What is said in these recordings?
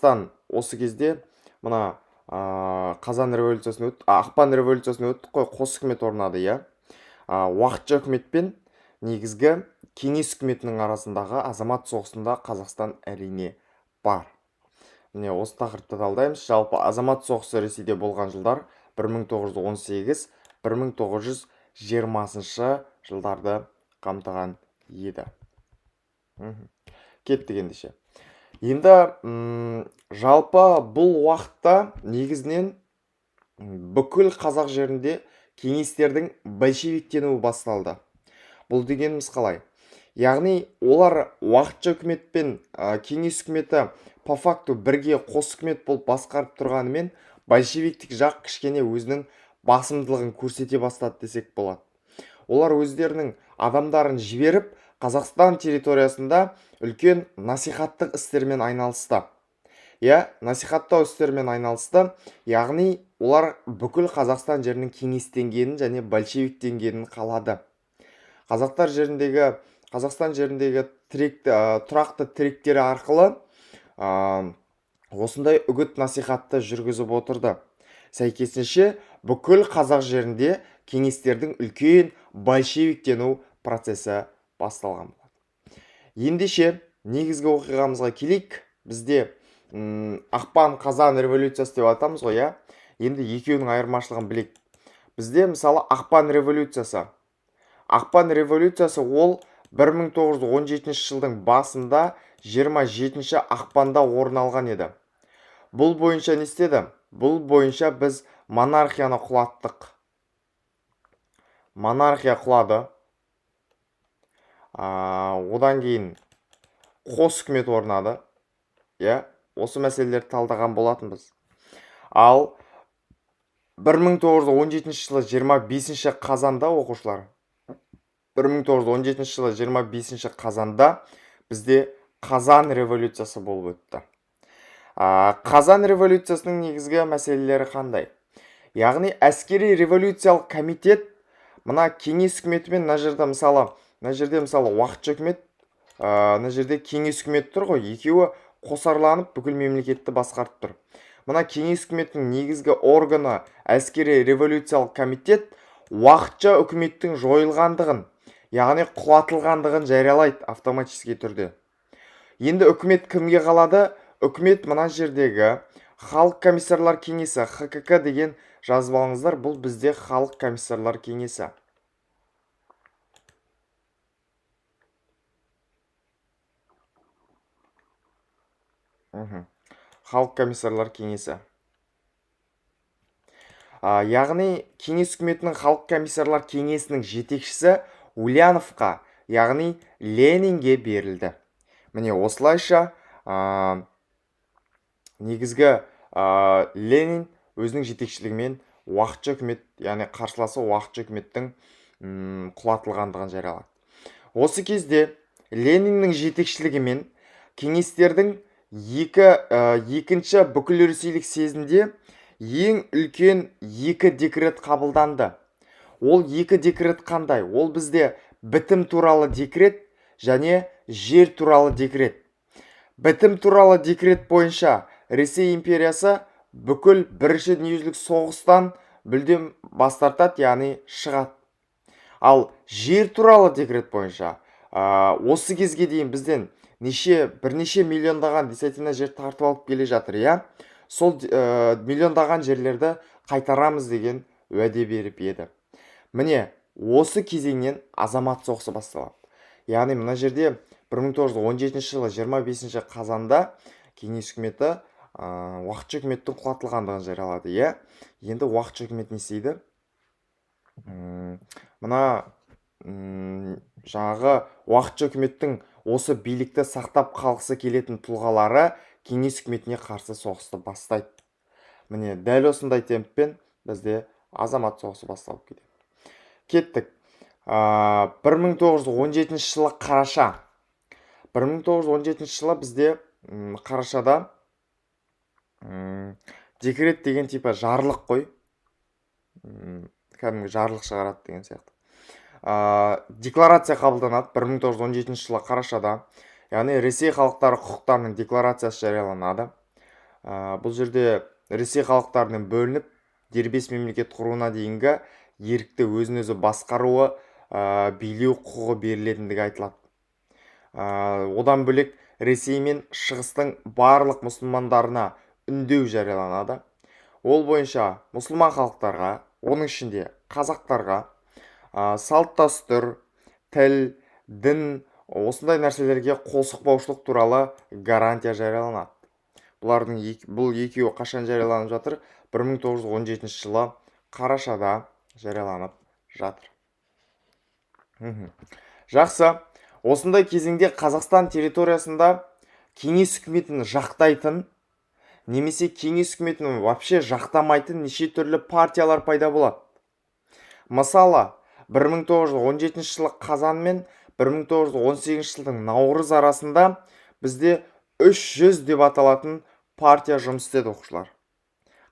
осы кезде мына қазан революциясын ақпан революциясын өттік қой, қос үкімет орнады, иә. Уақытша үкімет пен негізгі кеңес үкіметінің арасындағы азамат соғысында Қазақстан әрине бар. Міне осы тақырыпты талдаймыз. Жалпы азамат соғысы Ресейде болған жылдар 1918-1920 жылдарды қамтыған еді. Кеттік ендеше. Енді жалпы бұл уақытта негізінен бүкіл қазақ жерінде кеңестердің большевиктенуі басталды. Бұл дегеніміз қалай? Яғни олар уақытша үкімет пен кеңес үкіметі по факту бірге қос үкімет болып басқарып тұрғанымен, большевиктік жақ кішкене өзінің басымдылығын көрсете бастады десек болады. Олар өздерінің адамдарын жіберіп, Қазақстан территориясында үлкен насихаттық істермен айналысты. Насихаттау істермен айналысты, яғни олар бүкіл Қазақстан жерінің кеңестенгенін және большевиктенгенін қалады. Қазақстан жеріндегі тұрақты тіректері арқылы осындай үгіт насихатты жүргізіп отырды. Сәйкесінше бүкіл қазақ жерінде кеңестердің үлкен большевиктену процесі басталған болады. Ендеше негізгі оқиғамызға келейік. Бізде ақпан қазан революциясы деп атамыз ғой, иә. Енді екеуінің айырмашылығын білейік. Бізде мысалы ақпан революциясы ол 1917 жылдың басында 27 ақпанда орын алған еді. Бұл бойынша не істеді? Бұл бойынша біз монархияны құлаттық. Монархия құлады. Одан кейін қос үкімет орнады. Осы мәселелерді талдаған болатынбыз. Ал 1917 жылы 25 қазанда оқушылар, 1917 жылы 25 қазанда бізде қазан революциясы болып өтті. Қазан революциясының негізгі мәселелері қандай? Яғни әскери революциялық комитет мына кеңес үкіметімен мына жерде мысалы уақытша үкімет, мына жерде кеңес үкімет тұр ғой, екеуі қосарланып бүкіл мемлекетті басқарып тұр. Мына кеңес үкіметінің негізгі органы әскери революциялық комитет уақытша үкіметтің жойылғандығын, яғни құлатылғандығын жариялайды автоматически түрде. Енді үкімет кімге қалады? Үкімет мына жердегі халық комиссарлар кеңесі, ХКК деген жазып алыңыздар, бұл бізде халық комиссарлар кеңесі. Халық комиссарлар кеңесі. Яғни кеңес үкіметінің халық комиссарлар кеңесінің жетекшісі Ульяновқа, яғни Ленинге берілді. Міне осылайша негізгі Ленин өзінің жетекшілігімен уақытша үкімет, яғни қарсыласы уақытша үкіметтің құлатылғандығын жариялады. Осы кезде Лениннің жетекшілігімен кеңестердің екінші бүкілресейлік съезінде ең үлкен екі декрет қабылданды. Ол екі декрет қандай? Ол бізде бітім туралы декрет және жер туралы декрет. Бітім туралы декрет бойынша Ресей империясы бүкіл бірінші дүниежүзілік соғыстан мүлдем бас тартады, яғни шығады. Ал жер туралы декрет бойынша осы кезге дейін бізден бірнеше миллиондаған десятина жер тартып алып келе жатыр, иә. Сол миллиондаған жерлерді қайтарамыз деген уәде беріп еді. Міне осы кезеңнен азамат соғысы басталады. Яғни мына жерде 1917 жылы 25 қазанда кеңес үкіметі уақытша үкіметтің құлатылғандығын жариялады, иә. Енді уақытша үкімет не істейді? Мына жаңағы уақытша үкіметтің осы билікті сақтап қалғысы келетін тұлғалары кеңес үкіметіне қарсы соғысты бастайды. Міне дәл осындай темппен бізде азамат соғысы басталып кетеді. Кеттік. 1917 жылы қараша. 1917 жылы бізде қарашада декрет деген типа жарлық қой. Кәдімгі жарлық шығарады деген сияқты. Декларация қабылданады 1917 жылы қарашада. Яғни Ресей халықтары құқықтарының декларациясы жарияланады. бұл жерде Ресей халықтарының бөлініп дербес мемлекет құруына дейінгі ерікті өзін өзі басқаруы, билеу құқығы берілетіндігі айтылады. Одан бөлек Ресей мен Шығыстың барлық мұсылмандарына үндеу жарияланады. Ол бойынша мұсылман халықтарға, оның ішінде қазақтарға, салт дәстүр, тіл, дін, осындай нәрселерге қол сұқпаушылық туралы гарантия жарияланады. Бұл екеуі қашан жарияланып жатыр? 1917 жылы қарашада жарияланып жатыр. Жақсы. Осындай кезеңде Қазақстан территориясында кеңес үкіметін жақтайтын, немесе кеңес үкіметін вообще жақтамайтын неше түрлі партиялар пайда болады. Мысалы, 1917 жылы қазан мен 1918 жылдың наурыз арасында бізде 300 деп аталатын партия жұмыс істеді, оқушылар.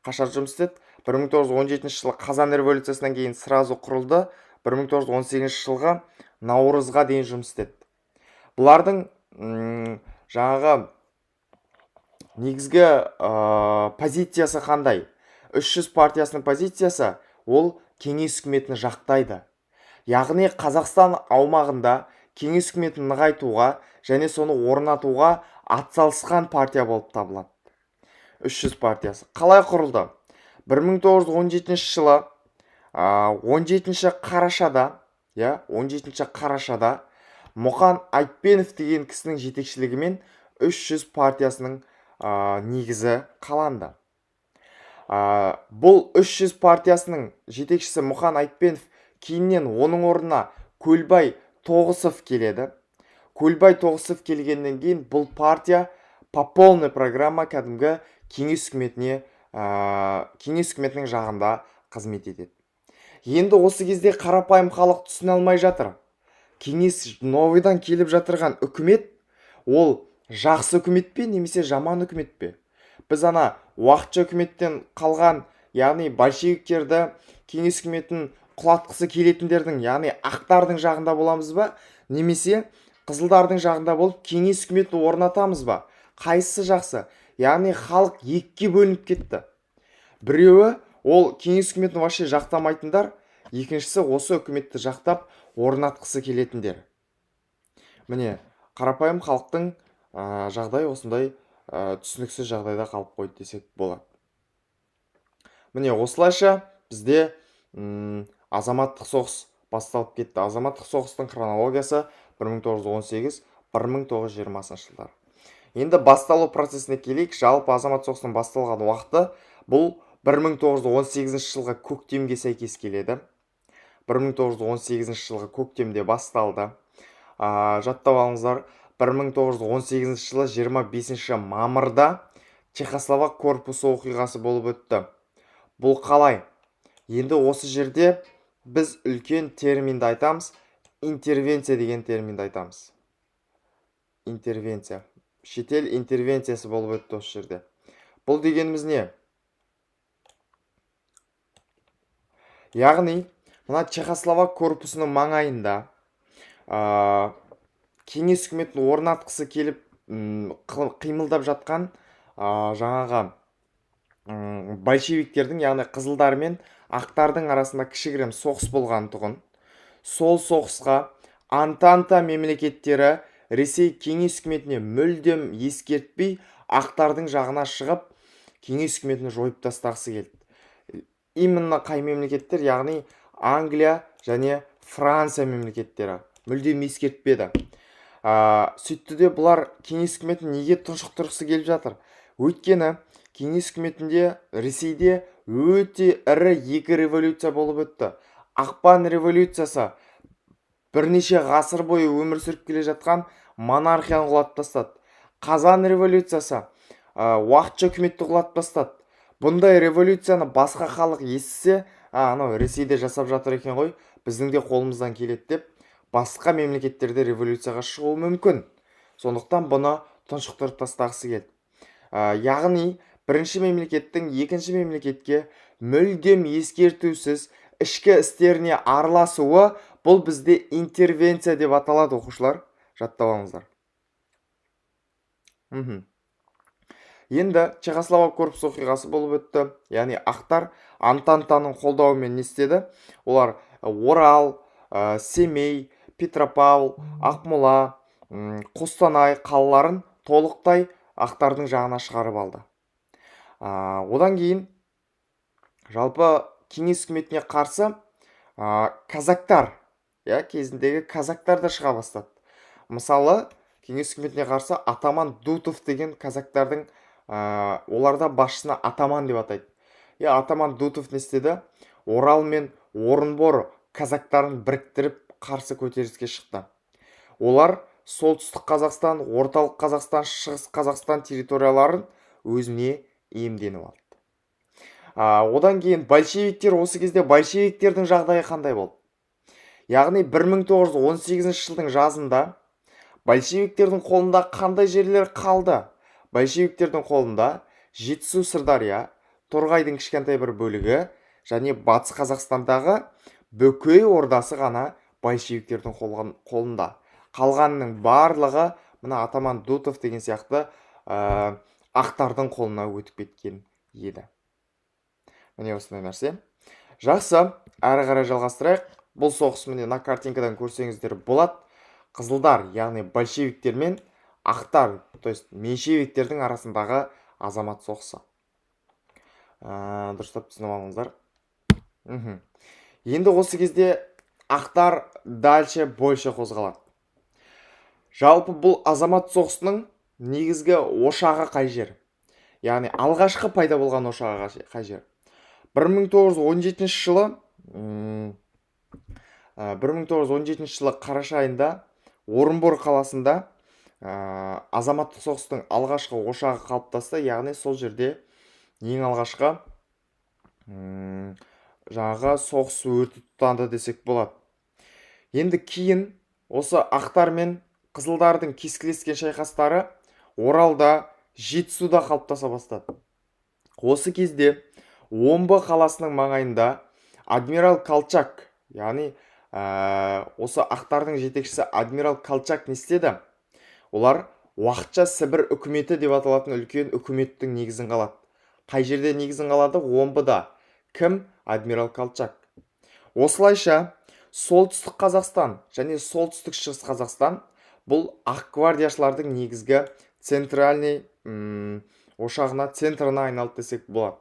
Қашан жұмыс істеді? 1917 жылы қазан революциясынан кейін сразу құрылды, 1918 жылғы наурызға дейін жұмыс істеді. Бұлардың жаңағы негізгі позициясы қандай? 300 партиясының позициясы ол кеңес үкіметін жақтайды. Яғни Қазақстан аумағында кеңес үкіметін нығайтуға және соны орнатуға атсалысқан партия болып табылады. 300 партиясы. Қалай құрылды? 1917 жылы 17 қарашада, 17 қарашада Мұқан Айтпенов деген кісінің жетекшілігімен 300 партиясының негізі қаланды. Бұл 300 партиясының жетекшісі Мұқан Айтпенов кейіннен оның орнына Көлбай Тоғысов келеді. Көлбай Тоғысов келгеннен кейін бұл партия по полной программа кәдімгі кеңес үкіметінің жағында қызмет етеді. Енді осы кезде қарапайым халық түсіне алмай жатыр. Кеңес новыйдан келіп жатырған үкімет ол жақсы үкімет пе немесе жаман үкімет пе? Біз уақытша үкіметтен қалған, яғни большевиктерді, кеңес үкіметін құлатқысы келетіндердің, яғни ақтардың жағында боламыз ба, немесе қызылдардың жағында болып кеңес үкіметін орнатамыз ба? Қайсысы жақсы? Яғни халық екіге бөлініп кетті. Біреуі ол кеңес үкіметін вообще жақтамайтындар, екіншісі осы үкіметті жақтап орнатқысы келетіндер. Міне, қарапайым халықтың жағдай осындай түсініксіз жағдайда қалып қойды десек болады. Міне, осылайша бізде азаматтық соғыс басталып кетті. Азаматтық соғыстың хронологиясы 1918-1920 жылдар. Енді басталу процесіне келейік. Жалпы азаматтық соғыстың басталған уақыты бұл 1918 жылғы көктемге сәйкес келеді. 1918 жылғы көктемде басталды. Жаттап алыңыздар, 1918 жылы 25 мамырда Чехословак корпусы оқиғасы болып өтті. Бұл қалай? Енді осы жерде біз үлкен терминді айтамыз, интервенция деген терминді айтамыз. Интервенция. Шетел интервенциясы болып өтті осы жерде. Бұл дегеніміз не? Яғни, мына Чехословак корпусының маңайында кеңес үкіметін орнатқысы келіп қимылдап жатқан жаңағы большевиктердің, яғни қызылдар мен ақтардың арасында кішігірім соғыс болған тұғын. Сол соғысқа Антанта мемлекеттері Ресей кеңес үкіметіне мүлдем ескертпей ақтардың жағына шығып, кеңес үкіметін жойып тастағысы келді. Именно қай мемлекеттер, яғни Англия және Франция мемлекеттері мүлдем ескертпеді. Сөйтті де бұлар кеңес үкіметін неге тұншықтырғысы келіп жатыр? Өйткені кеңес үкіметінде Ресейде өте ірі екі революция болып өтті. Ақпан революциясы бірнеше ғасыр бойы өмір сүріп келе жатқан монархияны құлатып тастады. Қазан революциясы уақытша үкіметті құлатып тастады. Бұндай революцияны басқа халық естісе, анау Ресейде жасап жатыр екен ғой, біздің де қолымыздан келеді деп, басқа мемлекеттерде революцияға шығуы мүмкін. Сондықтан бұны тұншықтырып тастағысы келді. Яғни, бірінші мемлекеттің екінші мемлекетке мүлдем ескертусіз ішкі істеріне араласуы бұл бізде интервенция деп аталады, оқушылар. Жаттап алыңыздар. Енді Чехословак корпус оқиғасы болып өтті. Яғни ақтар Антантаның қолдауымен не істеді? Олар Орал, Семей, Петропавл, Ақмола, Қостанай қалаларын толықтай ақтардың жағына шығарып алды. Одан кейін жалпы кеңес үкіметіне қарсы казактар, кезіндегі казактар да шыға бастады. Мысалы, кеңес үкіметіне қарсы атаман Дутов деген казактардың оларда басшысына атаман деп атайды. Атаман Дутов не істеді? Орал мен Орынбор казактарын біріктіріп қарсы көтеріліске шықты. Олар солтүстік Қазақстан, орталық Қазақстан, шығыс Қазақстан территорияларын өзіне иемденіп алды. Одан кейін большевиктер, осы кезде большевиктердің жағдайы қандай болды? Яғни 1918 жылдың жазында большевиктердің қолында қандай жерлер қалды? Большевиктердің қолында Жетісу, Сырдария, Торғайдың кішкентай бір бөлігі және батыс Қазақстандағы Бөкей ордасы ғана большевиктердің қолында. Қалғанның барлығы мына атаман Дутов деген сияқты ақтардың қолына өтіп кеткен еді. Міне осындай нәрсе. Жақсы, әрі қарай жалғастырайық. Бұл соғыс міне на картинкадан көрсеңіздер болады. Қызылдар, яғни большевиктер мен ақтар, то есть меньшевиктердің арасындағы азамат соғысы. Дұрыстап түсініп алыңыздар. Енді осы кезде ақтар дальше больше қозғалады. Жалпы бұл азамат соғысының негізгі ошағы қай жер? Яғни алғашқы пайда болған ошағы қай жер? 1917 жылы қараша айында Орынбор қаласында азаматтық соғыстың алғашқы ошағы қалыптасты. Яғни сол жерде ең алғашқы жаңағы соғыс өрті тұтанды десек болады. Енді кейін осы ақтар мен қызылдардың кескілескен шайқастары Оралда, Жетісуда қалыптаса бастады. Осы кезде Омбы қаласының маңайында адмирал Колчак, яғни осы ақтардың жетекшісі адмирал Колчак не істеді? Олар уақытша Сібір үкіметі деп аталатын үлкен үкіметтің негізін қалады. Қай жерде негізін қалады? Омбыда. Кім? Адмирал Колчак. Осылайша солтүстік Қазақстан және солтүстік шығыс Қазақстан бұл ақ гвардияшылардың негізгі центральный ошағына, центрына айналды десек болады.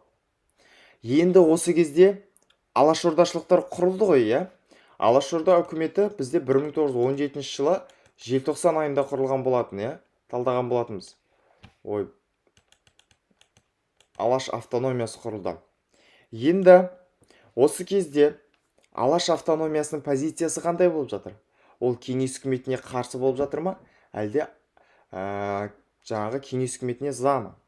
Енді осы кезде алашордашылықтар құрылды ғой, Алашорда үкіметі бізде 1917 жылы желтоқсан айында құрылған болатын, талдаған болатынбыз. Алаш автономиясы құрылды. Енді осы кезде Алаш автономиясының позициясы қандай болып жатыр? Ол кеңес үкіметіне қарсы болып жатыр ма? Әлде жаңағы кеңес үкіметіне за ма?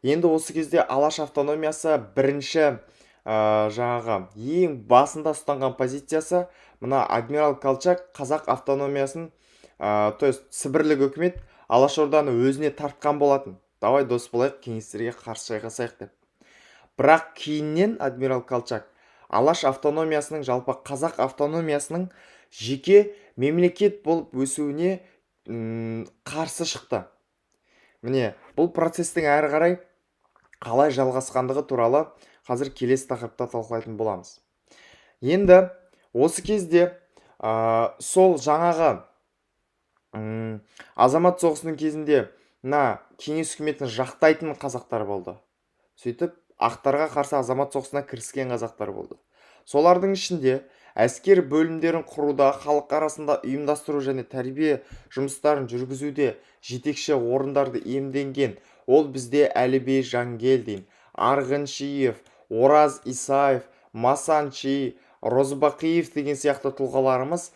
Енді осы кезде Алаш автономиясы бірінші жаңағы ең басында ұстанған позициясы мына адмирал Колчак қазақ автономиясын, то есть Сібірлік үкімет Алашорданы өзіне тартқан болатын. Давай дос болайық, кеңестерге қарсы шайқасайық деп. Бірақ кейіннен адмирал Колчак Алаш автономиясының, жалпы қазақ автономиясының жеке мемлекет болып өсуіне қарсы шықты. Міне, бұл процестің әрі қарай қалай жалғасқандығы туралы қазір келесі тақырыпта талқылайтын боламыз. Енді осы кезде сол жаңағы азамат соғысының кезінде кеңес үкіметін жақтайтын қазақтар болды. Сөйтіп ақтарға қарсы азамат соғысына кіріскен қазақтар болды. Солардың ішінде әскер бөлімдерін құруда, халық арасында ұйымдастыру және тәрбие жұмыстарын жүргізуде жетекші орындарды иемденген ол бізде Әлібей Жангелдин, Арғыншиев, Ораз Исаев, Масанчи, Розбақиев деген сияқты тұлғаларымыз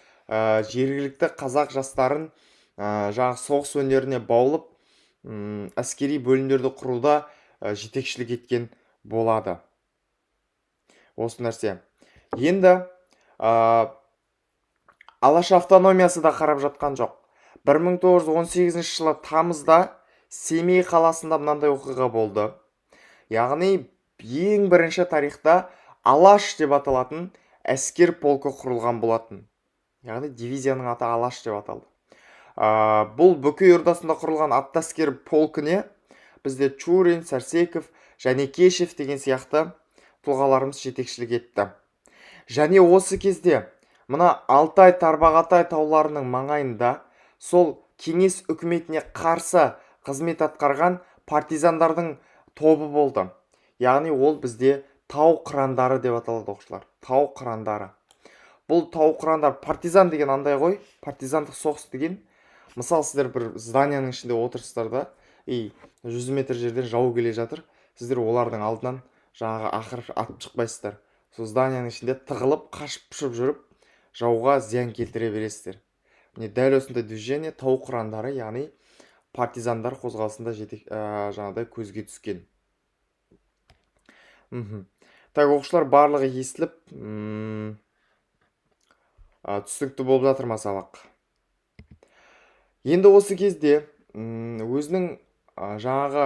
жергілікті қазақ жастарын жаңағы соғыс өнеріне баулып, әскери бөлімдерді құруда жетекшілік еткен болады. Осы нәрсе. Енді Алаш автономиясы да қарап жатқан жоқ. 1918 жылы тамызда Семей қаласында мынандай оқиға болды. Яғни ең бірінші тарихта Алаш деп аталатын әскер полкі құрылған болатын. Яғни дивизияның аты Алаш деп аталды. Бұл Бөкей ордасында құрылған атты әскер полкіне бізде Чурин, Сәрсеков, Жәнекешев деген сияқты тұлғаларымыз жетекшілік етті. Және осы кезде мына Алтай Тарбағатай тауларының маңайында сол кеңес үкіметіне қарсы қызмет атқарған партизандардың тобы болды. Яғни ол бізде тау қырандары деп аталады оқушылар. Тау қырандары. Бұл тау қырандар, партизан деген андай ғой, партизандық соғыс деген. Мысалы, сіздер бір зданияның ішінде отырсыздар да, 100 метр жерден жау келе жатыр. Сіздер олардың алдынан жаңағы ақырып атып шықпайсыздар. Сол зданияның ішінде тығылып, қашып-пышып жүріп, жауға зиян келтіре бересіздер. Міне дәл осындай движение тау қырандары, яғни партизандар қозғалысында жаңағыдай көзге түскен. Так, оқушылар барлығы естіліп, түсінікті болып жатыр ма сабақ? Енді осы кезде өзінің жаңағы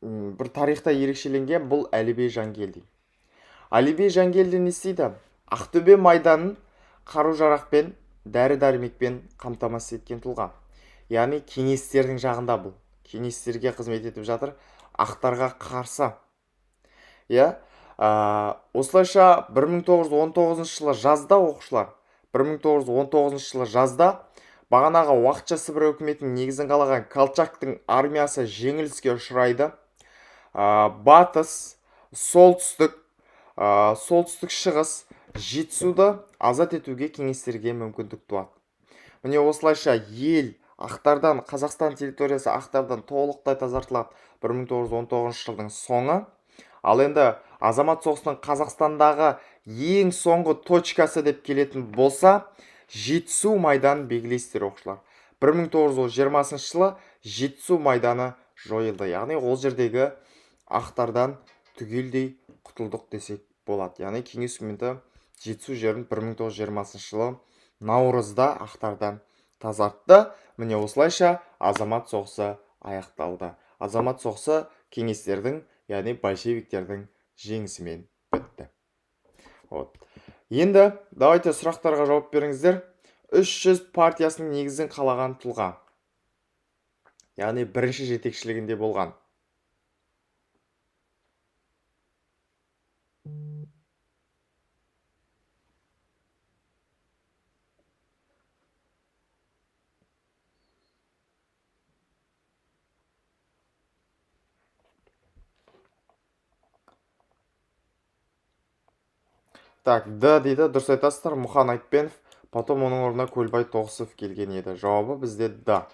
бір тарихта ерекшеленген бұл Әлібей Жангелдин. Әлібей Жангелдин не істейді? Ақтөбе майданын қару-жарақпен, дәрі-дәрмекпен қамтамасыз еткен тұлға. Яғни кеңестердің жағында бұл. Кеңестерге қызмет етіп жатыр, ақтарға қарсы. Осылайша 1919 жылы жазда оқушылар, 1919 жылы жазда бағанағы уақытша Сібір үкіметінің негізін қалаған Колчактың армиясы жеңіліске ұшырайды. Батыс, солтүстік, шығыс Жетісуды азат етуге кеңестерге мүмкіндік туады. Міне осылайша ел ақтардан, Қазақстан территориясы ақтардан толықтай тазартылады 1919 жылдың соңы. Ал енді азамат соғысының Қазақстандағы ең соңғы точкасы деп келетін болса, Жетісу майданын белгілейсіздер оқушылар. 1920 жылы Жетісу майданы жойылды. Яғни ол жердегі ақтардан түгелдей құтылдық десек болады. Яғни кеңес үкіметі Жетісу жерін 1920 жылы наурызда ақтардан тазартты. Міне осылайша азамат соғысы аяқталды. Азамат соғысы кеңестердің, яғни большевиктердің жеңісімен бітті. Енді давайте сұрақтарға жауап беріңіздер. 300 партиясының негізін қалаған тұлға, яғни бірінші жетекшілігінде болған. Так, Д дейді, дұрыс айтасыздар, Мұхан Айтпенов, потом оның орнына Көлбай Тоғысов келген еді. Жауабы бізде Д.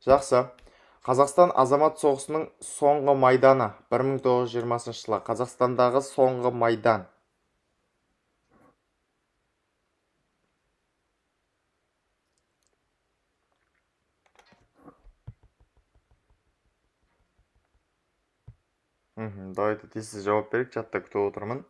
Жақсы. Қазақстан азамат соғысының соңғы майданы 1920 жылы. Қазақстандағы соңғы майдан. Давайте тез жауап берейік, чатта күтіп отырмын.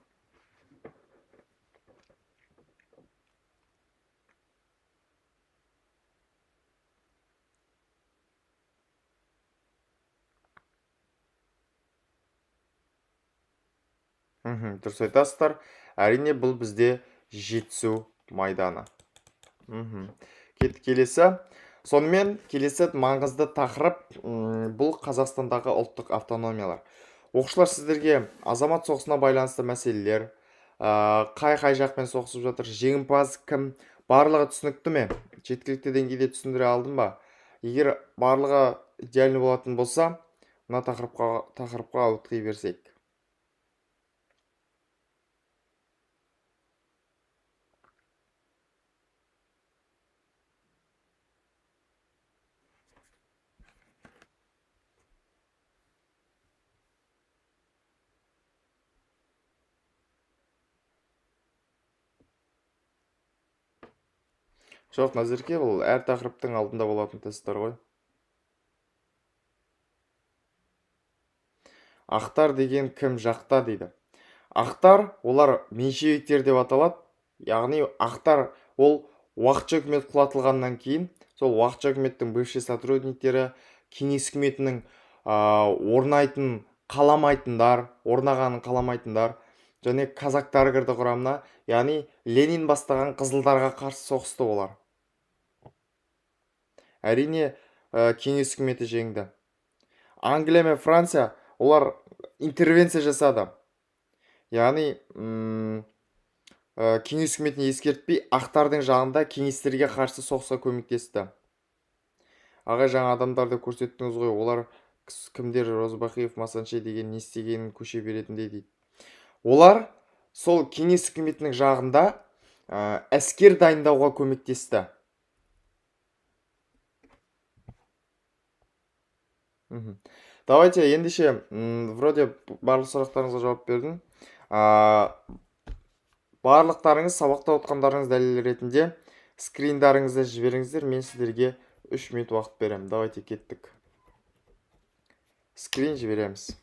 Дұрыс айтасыздар. Әрине бұл бізде Жетісу майданы. Келесі. Сонымен келесі маңызды тақырып бұл Қазақстандағы ұлттық автономиялар. Оқушылар, сіздерге азамат соғысына байланысты мәселелер, қай жақпен соғысып жатыр, жеңімпаз кім, барлығы түсінікті ме? Жеткілікті деңгейде түсіндіре алдым ба? Егер барлығы идеальный болатын болса, мына тақырыпқа ауытқи берсек. Жоқ, Назерке, бұл әр тақырыптың алдында болатын тесттер ғой. Ақтар деген кім жақта дейді. Ақтар, олар меньшевиктер деп аталады. Яғни ақтар ол уақытша үкімет құлатылғаннан кейін, сол уақытша үкіметтің бывший сотрудниктері, кеңес үкіметінің орнағанын қаламайтындар, және казактар кірді құрамына, яғни Ленин бастаған қызылдарға қарсы соғысты олар. Әрине, кеңес үкіметі жеңді. Англия мен Франция олар интервенция жасады. Яғни кеңес үкіметіне ескертпей ақтардың жағында кеңестерге қарсы соғысқа көмектесті. Ағай, жаңа адамдарды көрсеттіңіз ғой, олар кімдер? Розбақиев, Масанчи деген не істегенін көше беретіндей дейді. Олар сол кеңес үкіметінің жағында әскер дайындауға көмектесті. Давайте ендеше вроде барлық сұрақтарыңызға жауап бердім. Барлықтарыңыз сабақта отқандарыңыз дәлел ретінде скриндарыңызды жіберіңіздер, мен сіздерге 3 минут уақыт беремін. Давайте кеттік. Скрин жібереміз.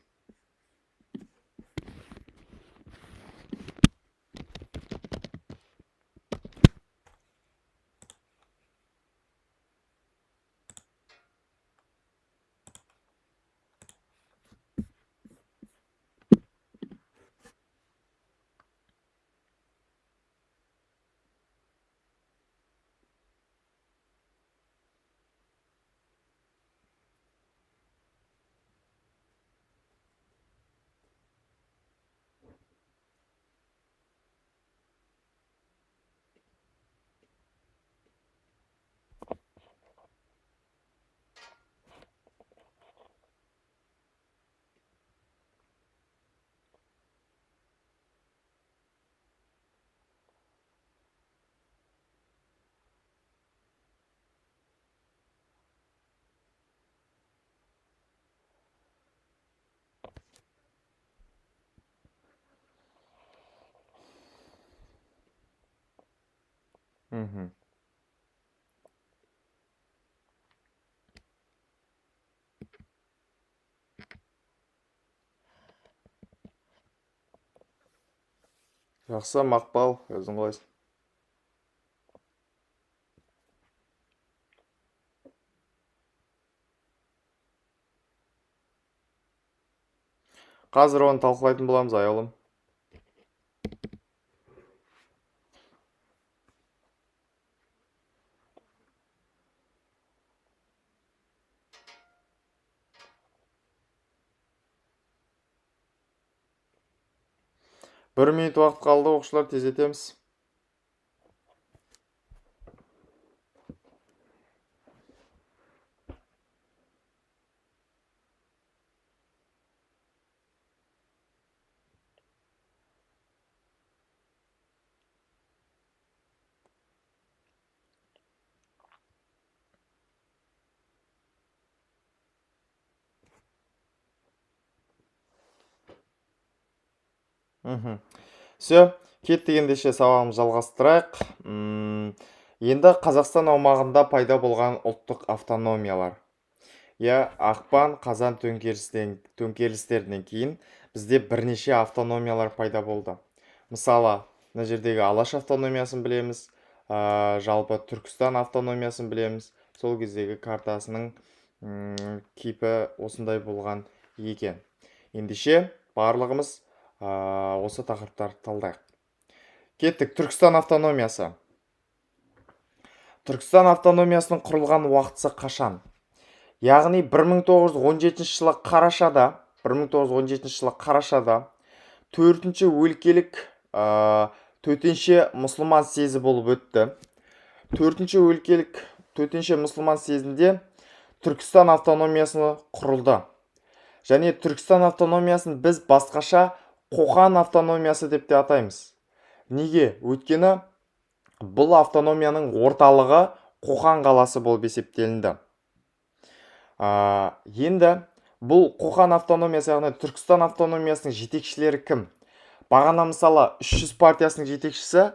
Жақсы, Мақпал, өзің қалайсың? Қазір оны талқылайтын боламыз, аяулым. Бір минут уақыт қалды, оқушылар, тездетеміз. Все, кеттік, ендеше сабағымызды жалғастырайық. Енді Қазақстан аумағында пайда болған ұлттық автономиялар. Ақпан, қазан төңкерістерінен кейін бізде бірнеше автономиялар пайда болды. Мысалы, мына жердегі Алаш автономиясын білеміз, жалпы Түркістан автономиясын білеміз. Сол кездегі картасының кейпі осындай болған екен. Ендеше барлығымыз осы тақырыптарды талдайық. Кеттік, Түркістан автономиясы. Түркістан автономиясының құрылған уақытысы қашан? Яғни 1917 жылы қарашада 4-ші өлкелік төтенше мұсылман съезі болып өтті. 4-ші өлкелік төтенше мұсылман съезінде Түркістан автономиясыны құрылды. Және Түркістан автономиясын біз басқаша Қоқан автономиясы деп те атаймыз. Неге? Өйткені бұл автономияның орталығы Қоқан қаласы болып есептелінді. Енді бұл Қоқан автономиясы, яғни Түркістан автономиясының жетекшілері кім? Бағана мысалы 300 партиясының жетекшісі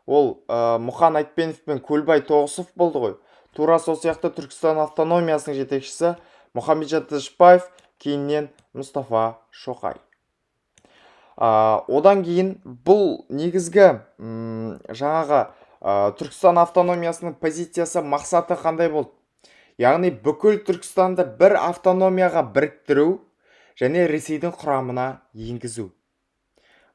ол Мұқан Айтпенов пен Көлбай Тоғысов болды ғой. Тура сол сияқты Түркістан автономиясының жетекшісі Мұхамеджан Тынышпаев, кейіннен Мұстафа Шоқай. Одан кейін бұл негізгі жаңағы Түркістан автономиясының позициясы, мақсаты қандай болды? Яғни бүкіл Түркістанды бір автономияға біріктіру және Ресейдің құрамына енгізу.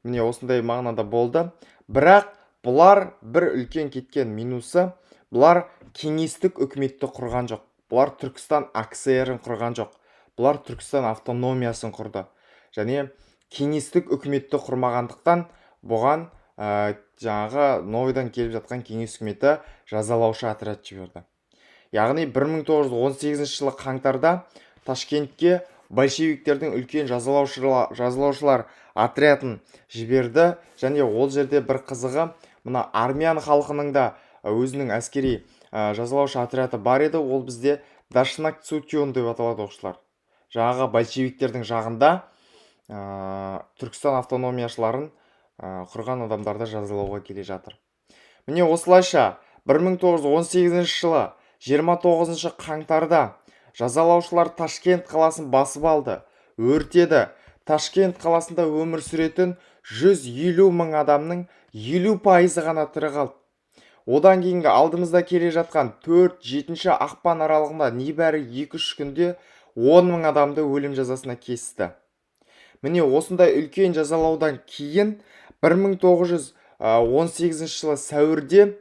Міне осындай мағынада болды. Бірақ бұлар бір үлкен кеткен минусы, бұлар кеңестік үкіметті құрған жоқ. Бұлар Түркістан АКСР-ін құрған жоқ. бұлар Түркістан автономиясын құрды. Және кеңестік үкіметті құрмағандықтан бұған жаңағы новойдан келіп жатқан кеңес үкіметі жазалаушы отряд жіберді. Яғни 1918 жылы қаңтарда Ташкентке большевиктердің үлкен жазалаушылар отрядын жіберді. Және ол жерде бір қызығы, мына армян халқының да өзінің әскери жазалаушы отряды бар еді. Ол бізде Дашнак Цутюн деп аталады оқушылар. Жаңағы большевиктердің жағында Түркістан автономияшыларын құрған адамдарды жазалауға келе жатыр. Міне осылайша 1918 жылы 29 қаңтарда жазалаушылар Ташкент қаласын басып алды, өртеді. Ташкент қаласында өмір сүретін 150 мың адамның 50% ғана тірі қалды. Одан кейінгі алдымызда келе жатқан 4-7 ақпан аралығында небәрі 2-3 күнде 10 мың адамды өлім жазасына кесті. Міне осындай үлкен жазалаудан кейін 1918 жылы сәуірде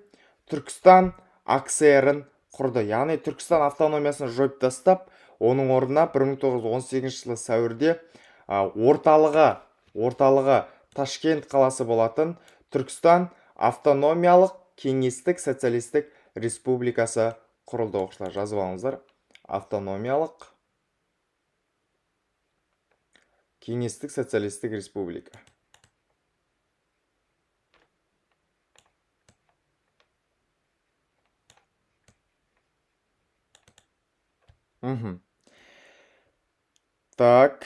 Түркістан АКСР-ын құрды. Яғни Түркістан автономиясын жойып тастап, оның орнына 1918 жылы сәуірде орталығы Ташкент қаласы болатын Түркістан автономиялық кеңестік социалистік республикасы құрылды. Оқушылар, жазып алыңыздар. Автономиялық кеңестік социалистік республика. Так.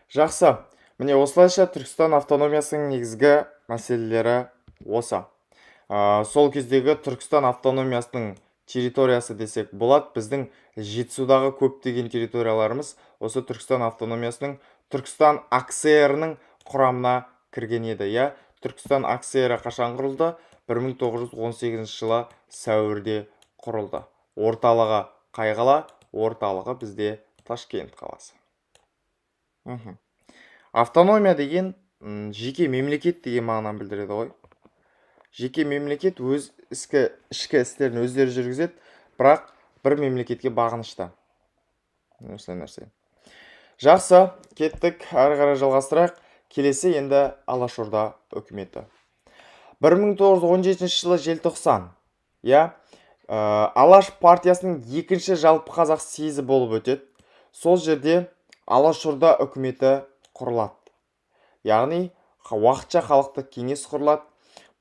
Жақсы. Міне осылайша Түркістан автономиясының негізгі мәселелері осы. Сол кездегі Түркістан автономиясының территориясы десек болады. Біздің Жетісудағы көптеген территорияларымыз осы Түркістан автономиясының Түркістан АКСР-ның құрамына кірген еді. Түркістан АКСР қашан құрылды? 1918 жылы сәуірде құрылды. Орталығы қай қала? Орталығы бізде Ташкент қаласы. Автономия деген жеке мемлекет деген мағынаны білдіреді ғой. Жеке мемлекет өз ішкі істерін өздері жүргізеді, бірақ бір мемлекетке бағынышты. Осылай нәрсе. Жақсы, кеттік, әрі қарай жалғастырайық. Келесі енді Алашорда үкіметі. 1917 жылы желтоқсан. Алаш партиясының екінші жалпы қазақ съезі болып өтеді. Сол жерде Алашорда үкіметі құрылады. Яғни уақытша халықтық кеңес құрылады.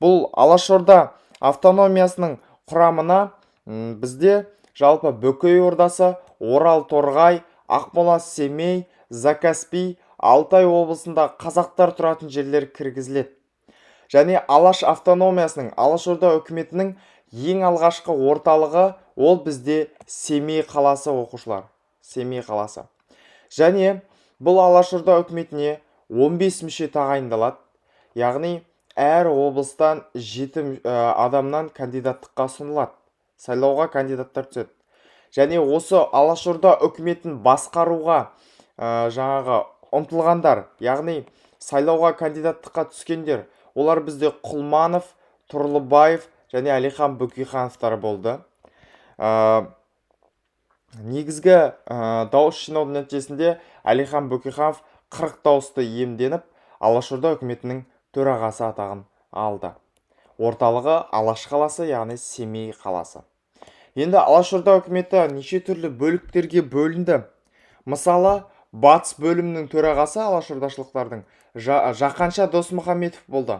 Бұл Алашорда автономиясының құрамына бізде жалпы Бөкей ордасы, Орал, Торғай, Ақмола, Семей, Закаспий, Алтай облысында қазақтар тұратын жерлер кіргізіледі. Және Алаш автономиясының, Алашорда үкіметінің ең алғашқы орталығы ол бізде Семей қаласы, оқушылар. Семей қаласы. Және бұл Алашорда үкіметіне 15 мүше тағайындалады. Яғни әр облыстан 7 адамнан кандидаттыққа ұсынылады. Сайлауға кандидаттар түседі. Және осы Алашорда үкіметін басқаруға жаңағы ұмтылғандар, яғни сайлауға кандидаттыққа түскендер, олар бізде Құлманов, Тұрлыбаев және Әлихан Бөкейхановтар болды. Негізгі дауыс жинау нәтижесінде Әлихан Бөкейханов 40 дауысты иемденіп, Алашорда үкіметінің төрағасы атағын алды. Орталығы Алаш қаласы, яғни Семей қаласы. Енді Алашорда үкіметі неше түрлі бөліктерге бөлінді. Мысалы, батыс бөлімнің төрағасы Алашордашылықтардың Жақанша Досмұхамедов болды.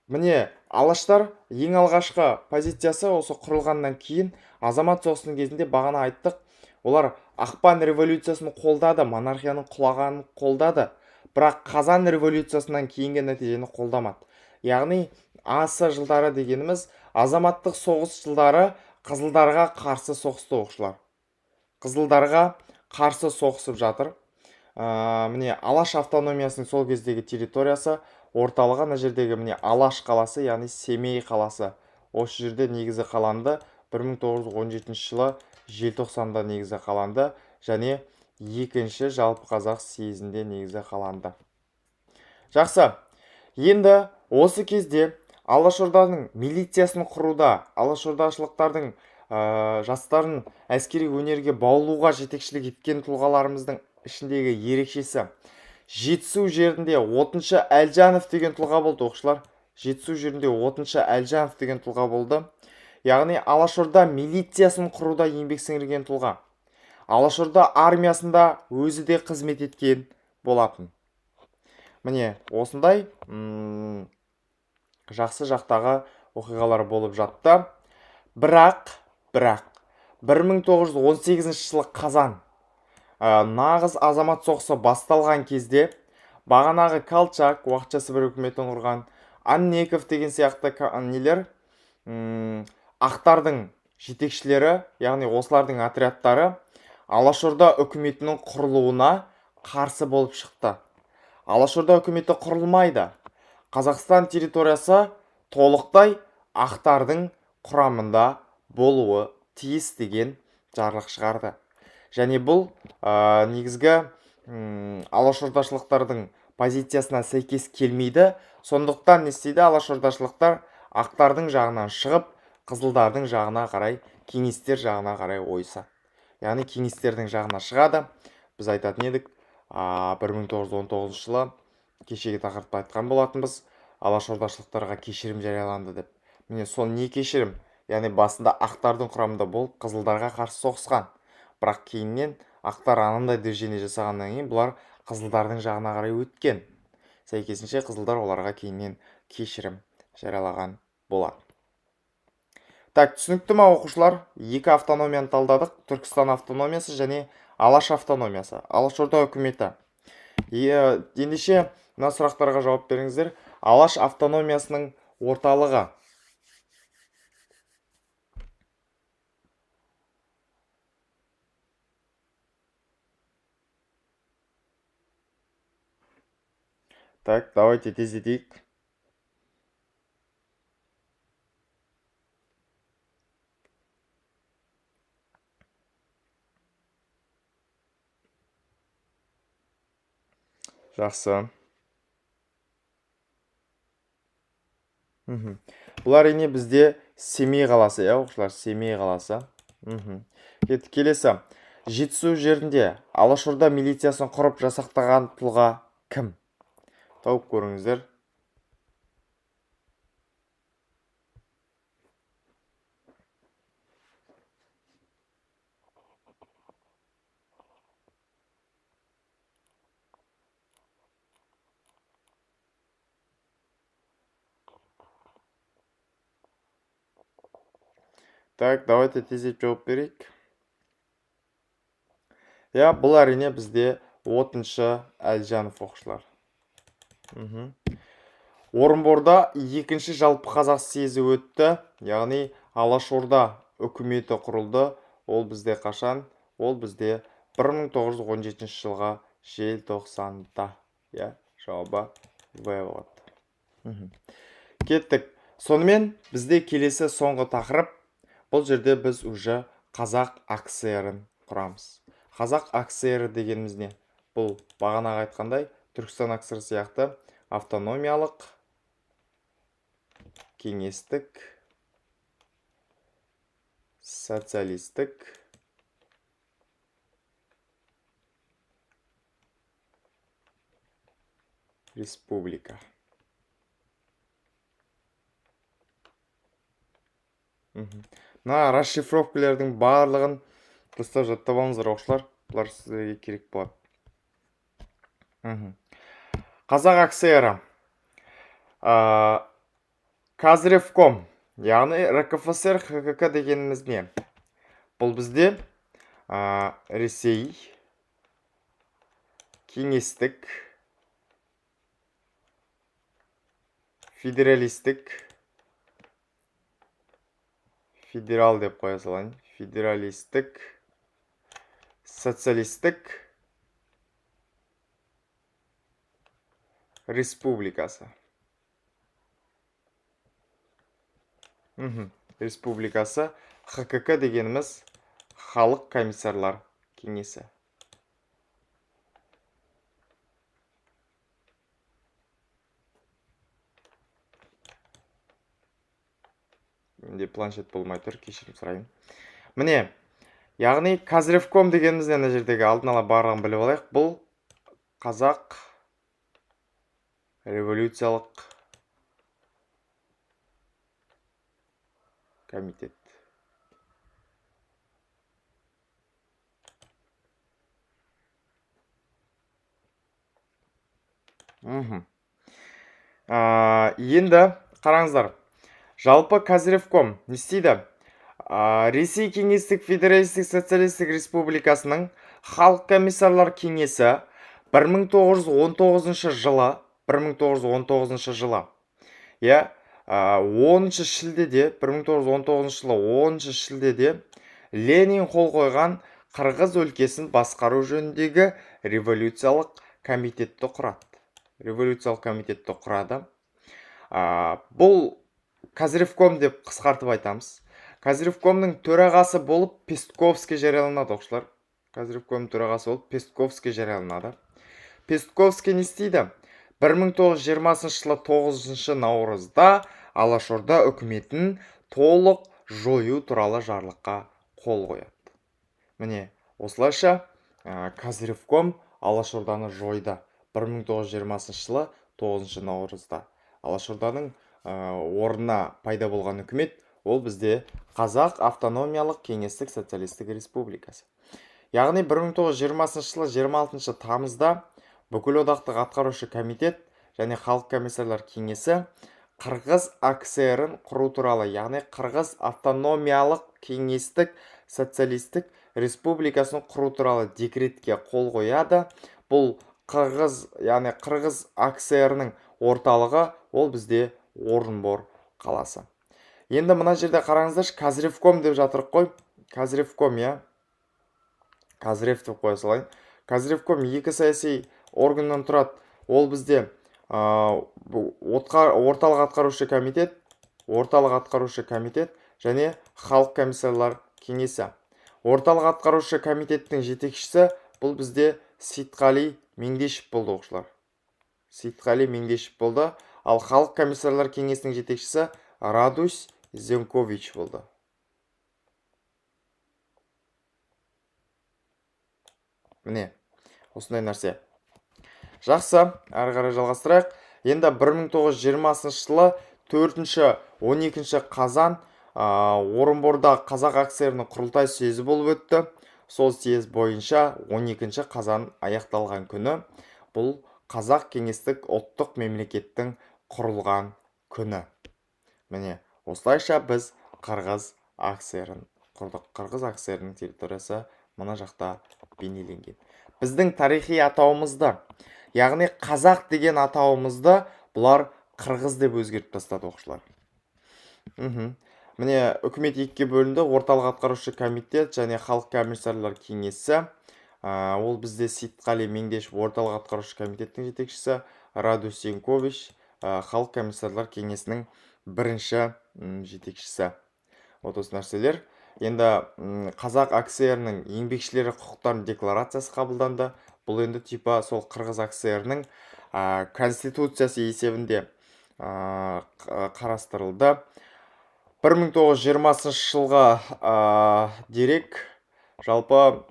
Міне, Алаштар ең алғашқы позициясы осы құрылғаннан кейін азамат соғысының кезінде бағана айттық, олар ақпан революциясын қолдады, монархияның құлағанын қолдады, бірақ қазан революциясынан кейінгі нәтижені қолдамады. Яғни асы жылдары дегеніміз азаматтық соғыс жылдары қызылдарға қарсы соғысты, оқушылар. Қызылдарға қарсы соғысып жатыр. Міне Алаш автономиясының сол кездегі территориясы, орталығы ана жердегі міне Алаш қаласы, яғни Семей қаласы. Осы жерде негізі қаланды. 1917 жылы желтоқсанда негізі қаланды және екінші жалпы қазақ съезінде негізі қаланды. Жақсы. Енді осы кезде Алашорданың милициясын құруда, алашордашылықтардың жастарын әскери өнерге баулуға жетекшілік еткен тұлғаларымыздың ішіндегі ерекшесі Жетісу жерінде Отыншы Әлжанов деген тұлға болды, оқушылар. Жетісу жерінде Отыншы Әлжанов деген тұлға болды. Яғни Алашорда милициясын құруда еңбек сіңірген тұлға. Алашорда армиясында өзі де қызмет еткен болатын. Міне, осындай жақсы жақтағы оқиғалар болып жатты. Бірақ 1918 жылы қазан нағыз азамат соғысы басталған кезде бағанағы Колчак, уақытша Сібір үкіметін құрған Аннеков деген сияқты нелер, ақтардың жетекшілері, яғни осылардың отрядтары Алашорда үкіметінің құрылуына қарсы болып шықты. Алашорда үкіметі құрылмайды. Қазақстан территориясы толықтай ақтардың құрамында болуы тиіс деген жарлық шығарды. Және бұл негізгі алашордашылықтардың позициясына сәйкес келмейді. Сондықтан не істейді? Алашордашылықтар ақтардың жағынан шығып, қызылдардың жағына қарай, кеңестер жағына қарай ойысады. Яғни кеңестердің жағына шығады. Біз айтатын едік, 1919 жылы кешегі тақырыпта айтқан болатынбыз, алашордашылықтарға кешірім жарияланды деп. Міне сол не кешірім? Яғни басында ақтардың құрамында болып, қызылдарға қарсы соғысқан. Бірақ кейіннен ақтар анандай движение жасағаннан кейін бұлар қызылдардың жағына қарай өткен. Сәйкесінше қызылдар оларға кейіннен кешірім жариялаған болады. Так, түсінікті ма оқушылар? Екі автономияны талдадық. Түркістан автономиясы және Алаш автономиясы. Алашорда үкіметі. Ендеше мына сұрақтарға жауап беріңіздер. Алаш автономиясының орталығы. Так, давайте тездетейік. Жақсы. Бұл әрине бізде Семей қаласы, оқушылар, Семей қаласы. Келесі. Жетісу жерінде Алашорда милициясын құрып жасақтаған тұлға кім? Тауып көріңіздер. Так, давайте тездеп жауап берейік. Бұл әрине бізде Отыншы Әлжанов, оқушылар. Орынборда екінші жалпы қазақ съезі өтті, яғни Алашорда үкіметі құрылды. Ол бізде қашан? Ол бізде 1917 жылға желтоқсанда. Жауабы В болады. Кеттік. Сонымен бізде келесі соңғы тақырып. Бұл жерде біз уже Қазақ АКСР-ын құрамыз. Қазақ АКСР дегеніміз не? Бұл бағанағы айтқандай Түркістан АКСР сияқты автономиялық, кеңестік, социалистік, республика. Мына расшифровкалардың барлығын дұрыстап жаттап алыңыздар, оқушылар. Бұлар сіздерге керек болады. Қазақ АКСР. Казревком, яғни РКФСР ХКК дегеніміз не? Бұл бізде Ресей, кеңестік, федералистік, федерал деп қоя салайын, федералистік, социалистік республикасы. Республикасы. ХКК дегеніміз халық комиссарлар кеңесі. менде планшет болмай тұр, кешірім сұраймын. Міне, яғни Қазревком дегеніміз ана жердегі алдын ала барлығын біліп алайық. Бұл Қазақ революциялық комитет. Енді қараңыздар. Жалпы Қазревком не істейді? Ресей Кеңестік Федеративтік Социалистік Республикасының Халық комиссарлар кеңесі 1919 жылы 10 шілдеде 1919 жылы 10 шілдеде Ленин қол қойған Қырғыз өлкесін басқару жөніндегі революциялық комитетті құрады. Бұл Қазревком деп қысқартып айтамыз. Қазревкомның төрағасы болып Пестковский жарияланады, оқушылар. Қазревкомның төрағасы болып Пестковский жарияланады. Пестковский не істейді? 1920 жылы 9 наурызда Алашорда үкіметін толық жою туралы жарлыққа қол қояды. Міне, осылайша Қазревком Алашорданы жойды. 1920 жылы 9 наурызда. Алашорданың орнына пайда болған үкімет ол бізде Қазақ автономиялық кеңестік социалистік республикасы. Яғни 1920 жылы 26 тамызда бүкіл одақтық атқарушы комитет және халық комиссарлар кеңесі Қырғыз АКСР-ін құру туралы, яғни Қырғыз автономиялық кеңестік социалистік республикасын құру туралы декретке қол қояды. Бұл Қырғыз АКСР-ның орталығы ол бізде Орынбор қаласы. Енді мына жерде қараңыздаршы, Қазревком деп жатырық қой. Қазревком, Қазрев деп қоя салайын. Қазревком екі саяси органнан тұрады. Ол бізде орталық атқарушы комитет және халық комиссарлар кеңесі. Орталық атқарушы комитеттің жетекшісі бұл бізде Сейтқали Меңдешев болды, оқушылар. Сейтқали Меңдешев болды. Ал халық комиссарлар кеңесінің жетекшісі Радусь Зенкович болды. Міне, осындай нәрсе. Жақсы, әрі қарай жалғастырайық. Енді 1920 жылы 4-12 қазан Орынборда Қазақ АКСР-ның құрылтай съезі болып өтті. Сол съез бойынша 12 қазан аяқталған күні бұл Қазақ кеңестік ұлттық мемлекеттің құрылған күні. Міне, осылайша біз Қырғыз АКСР-ін құрдық. Қырғыз АКСР-ның территориясы мына жақта бейнеленген. Біздің тарихи атауымызды, яғни қазақ деген атауымызды бұлар қырғыз деп өзгертіп тастады, оқушылар. Міне, үкімет екіге бөлінді. Орталық атқарушы комитет және халық комиссарлар кеңесі. Ол бізде Сейтқали Меңдешев орталық атқарушы комитеттің жетекшісі, Радусь Зенкович халық комиссарлар кеңесінің бірінші жетекшісі. Осы нәрселер. Енді Қазақ АКСР-ның еңбекшілері құқықтарын декларациясы қабылданды. Бұл енді типа сол Қырғыз АКСР-ның конституциясы есебінде қарастырылды. 1920 жылға дерек жалпы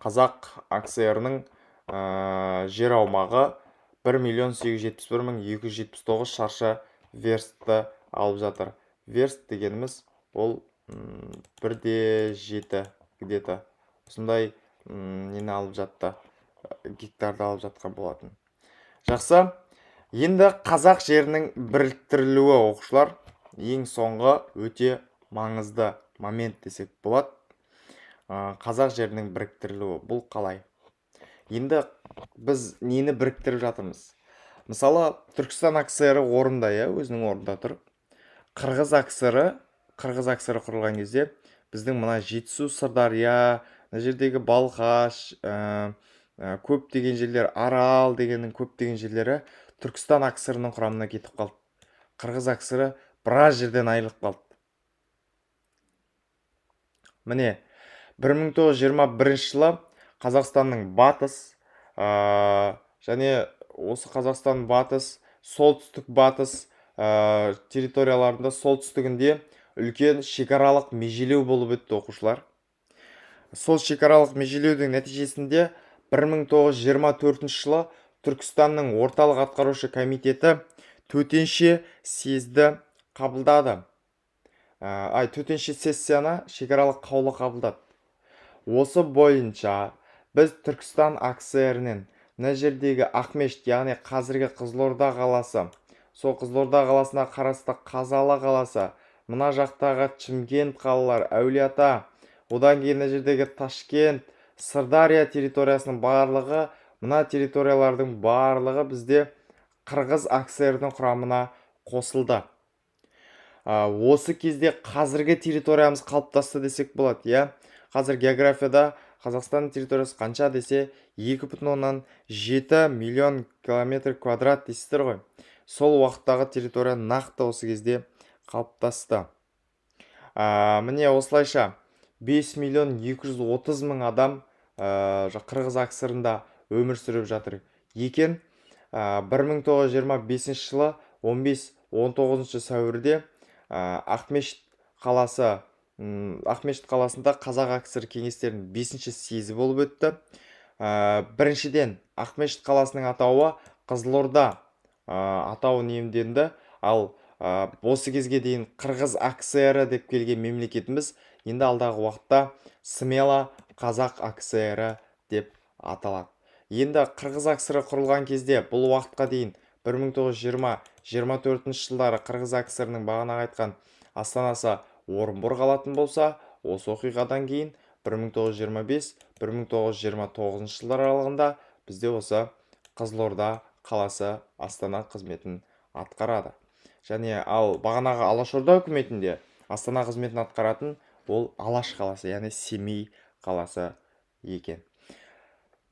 Қазақ АКСР-ның жер аумағы 1.871.279 шаршы верстті алып жатыр. Верст дегеніміз ол 1,7 где-то осындай нені алып жатты, гектарды алып жатқан болатын. Жақсы, енді қазақ жерінің біріктірілуі, оқушылар, ең соңғы өте маңызды момент десек болады. Қазақ жерінің біріктірілуі бұл қалай? Енді біз нені біріктіріп жатырмыз? Мысалы, Түркістан АКСР орында, өзінің орында тұр. Қырғыз АКСР құрылған кезде біздің мына Жетісу, Сырдария, мына жердегі Балқаш, көп деген жерлер, Арал дегеннің көп деген жерлері Түркістан АКСР-ның құрамына кетіп қалды. Қырғыз АКСР біраз жерден айырылып қалды. Міне, 1921 жылы Қазақстанның батыс және осы Қазақстан батыс, солтүстік батыс, территорияларында солтүстігінде үлкен шекаралық межелеу болып өтті оқушылар. Сол шекаралық межелеудің нәтижесінде 1924 жылы Түркістанның орталық атқарушы комитеті төтенше съезді қабылдады. Төтенше сессияны шекаралық қаулы қабылдады. Осы бойынша біз Түркістан АКСР-нен мына жердегі Ақмешіт, яғни қазіргі Қызылорда қаласы, сол Қызылорда қаласына қарасты Қазалы қаласы, мына жақтағы Шымкент қалалар, Әулиеата, одан кейін мына жердегі Ташкент, Сырдария территориясының барлығы, мына территориялардың барлығы бізде Қырғыз АКСР-дің құрамына қосылды. Осы кезде қазіргі территориямыз қалыптасты десек болады, иә. Қазір географияда Қазақстан территориясы қанша десе 2,7 миллион километр квадрат дейсіздер ғой. Сол уақыттағы территория нақты осы кезде қалыптасты. Міне осылайша 5 миллион 230 мың адам Қырғыз АКСР-ында өмір сүріп жатыр екен. 1925 жылы 15-19 сәуірде Ақмешіт қаласында Қазақ АКСР кеңестерінің 5-ші съезі болып өтті. Біріншіден, Ақмешіт қаласының атауы Қызылорда атауын иемденді, ал осы кезге дейін Қырғыз АКСР деп келген мемлекетіміз енді алдағы уақытта Смела Қазақ АКСР деп аталады. Енді Қырғыз АКСР құрылған кезде бұл уақытқа дейін 1920-24 жылдары Қырғыз АКСР-ның бағана айтқан астанасы Орынбор қалатын болса, осы оқиғадан кейін 1925-1929 жылдар аралығында бізде осы Қызылорда қаласы Астана қызметін атқарады. Және ал бағанағы Алашорда үкіметінде Астана қызметін атқаратын ол Алаш қаласы, яғни Семей қаласы екен.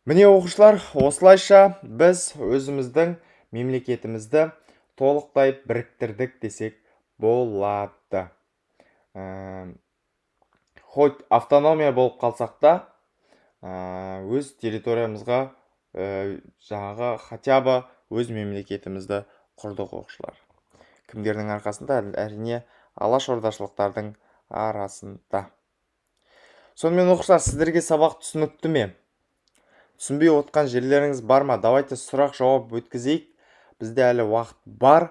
Міне оқушылар, осылайша біз өзіміздің мемлекетімізді толықтай біріктірдік десек болады. Хоть автономия болып қалсақ та, өз территориямызға жаңағы хотя бы өз мемлекетімізді құрдық оқушылар. Кімдердің арқасында? Әрине алашордашылықтардың арасында. Сонымен оқушылар, сіздерге сабақ түсінікті ме? Түсінбей отқан жерлеріңіз бар ма? Давайте сұрақ жауап өткізейік. Бізде әлі уақыт бар.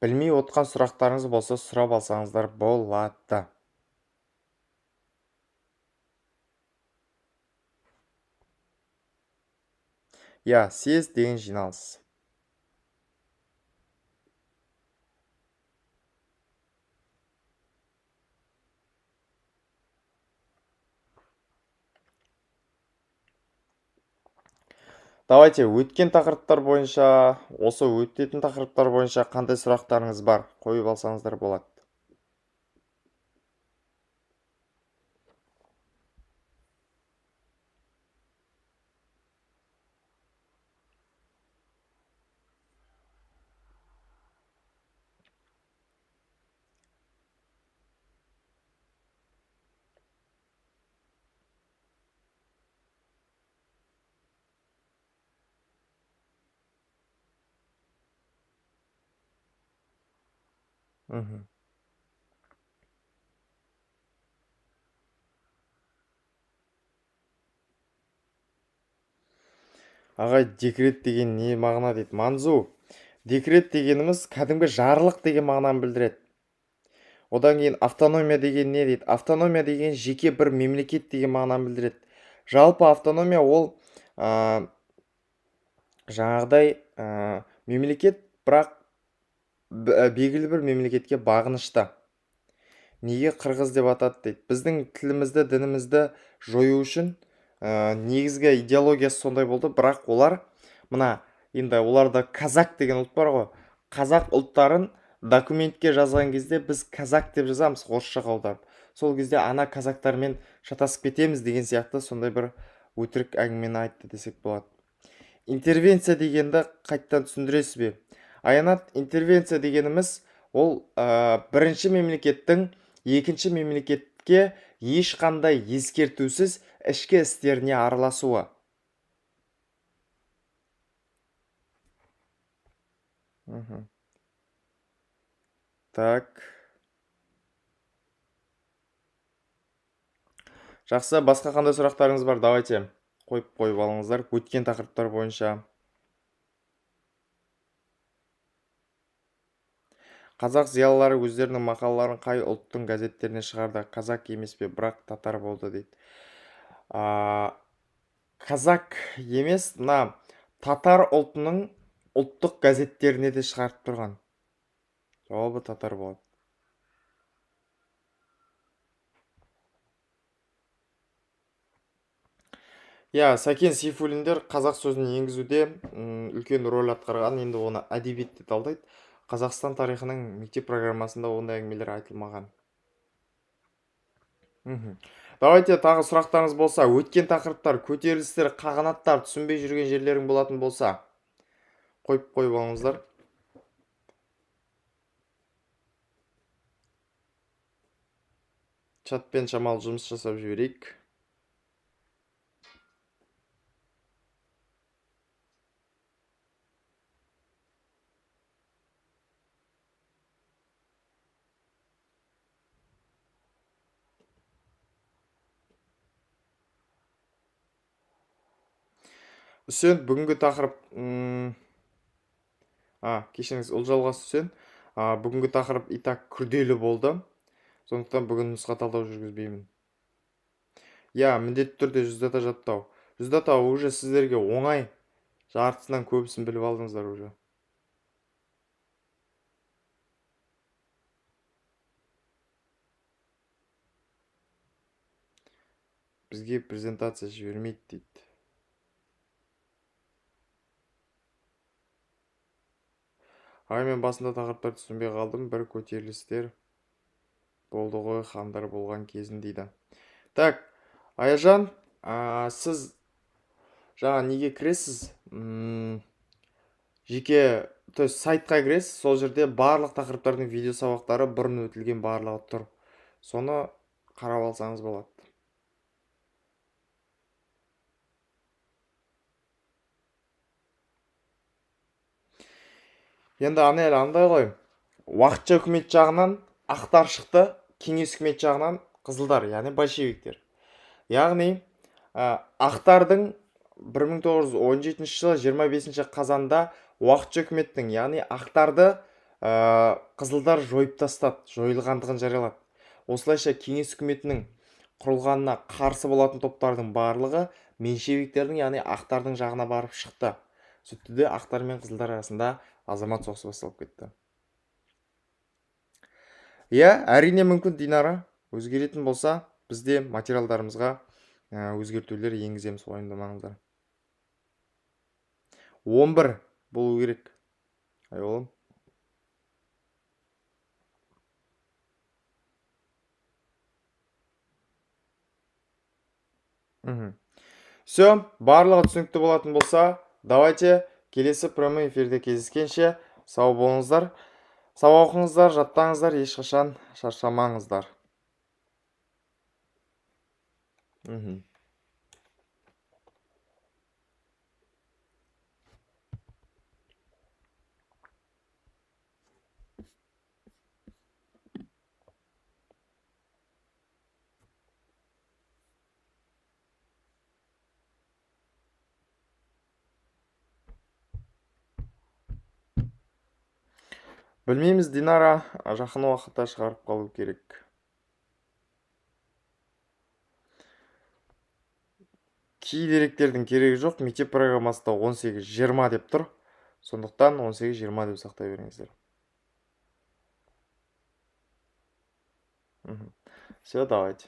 Білмей отқан сұрақтарыңыз болса, сұрап алсаңыздар болады. Съезд деген жиналыс. Давайте өткен тақырыптар бойынша, осы өтетін тақырыптар бойынша қандай сұрақтарыңыз бар? Қойып алсаңыздар болады. Ағай, декрет деген не мағына дейді? Манзу, декрет дегеніміз кәдімгі жарлық деген мағынаны білдіреді. Одан кейін автономия деген не дейді? Автономия деген жеке бір мемлекет деген мағынаны білдіреді. Жалпы автономия ол жаңағыдай мемлекет, бірақ белгілі бір мемлекетке бағынышты. Неге қырғыз деп атады дейді? Біздің тілімізді, дінімізді жою үшін негізгі идеологиясы сондай болды, бірақ олар, мына енді оларда казак деген ұлт бар ғой. Қазақ ұлттарын документке жазған кезде біз казак деп жазамыз, орысша аударып. Сол кезде ана казактармен шатасып кетеміз деген сияқты сондай бір өтірік әңгімені айтты десек болады. Интервенция дегенді қайттан түсіндіресіз бе? Аянат, интервенция дегеніміз ол бірінші мемлекеттің екінші мемлекетке ешқандай ескертусіз ішкі істеріне араласуы. Так. Жақсы, басқа қандай сұрақтарыңыз бар? Давайте қойып алыңыздар. Өткен тақырыптар бойынша. Қазақ зиялылары өздерінің мақалаларын қай ұлттың газеттеріне шығарды? Қазақ емес пе, бірақ татар болды дейді. Қазақ емес, татар ұлтының ұлттық газеттеріне де шығарып тұрған. Жауабы татар болады. Сәкен Сейфуллиндер қазақ сөзін енгізуде үлкен рөл атқарған, енді оны әдебиетте талдайды. Қазақстан тарихының мектеп программасында ондай әңгімелер айтылмаған. Давайте тағы сұрақтарыңыз болса, өткен тақырыптар, көтерілістер, қағанаттар түсінбей жүрген жерлерің болатын болса, қойып алыңыздар. Чатпен шамалы жұмыс жасап жіберейік. Үсен, бүгінгі тақырып, кешіңіз Ұлжалғас Үсен, бүгінгі тақырып итак күрделі болды. Сондықтан бүгін нұсқа талдау жүргізбеймін. Міндетті түрде 100 дата жаттау. 100 дата уже сіздерге оңай, жартысынан көбісін біліп алдыңыздар уже. Бізге презентация жібермейді дейді. Мен басында тақырыптарды түсінбей қалдым. Бір көтерілістер болды ғой, хандар болған кезін дейді. Так, Аяжан, сіз жаңа неге кіресіз? Жеке, то есть сайтқа кіресіз, сол жерде барлық тақырыптардың видео сабақтары бұрын өтілген барлығы тұр. Соны қарап алсаңыз болады. Енді әлі андай ғой, уақытша үкімет жағынан ақтар шықты, кеңес үкімет жағынан қызылдар, яғни большевиктер. Яғни ақтардың 1917 жылы 25 қазанда уақытша үкіметтің, яғни ақтарды қызылдар жойып тастады, жойылғандығын жариялады. Осылайша кеңес үкіметінің құрылғанына қарсы болатын топтардың барлығы меньшевиктердің, яғни ақтардың жағына барып шықты. Сөйтті де ақтар мен қызылдар арасында азамат соғысы басталып кетті. Әрине мүмкін, Динара, өзгеретін болса, бізде материалдарымызға өзгертулер енгіземіз, уайымдамаңыздар. 11 болу керек. Айолым. Все, барлығы түсінікті болатын болса, давайте келесі прямой эфирде кездескенше сау болыңыздар. Сау оқыңыздар, жаттаңыздар, ешқашан шаршамаңыздар. Білмейміз, Динара, жақын уақытта шығарып қалу керек. Кей деректердің керегі жоқ, мектеп программасында 18-20 деп тұр. Сондықтан 18-20 деп сақтай беріңіздер. Все, давайте.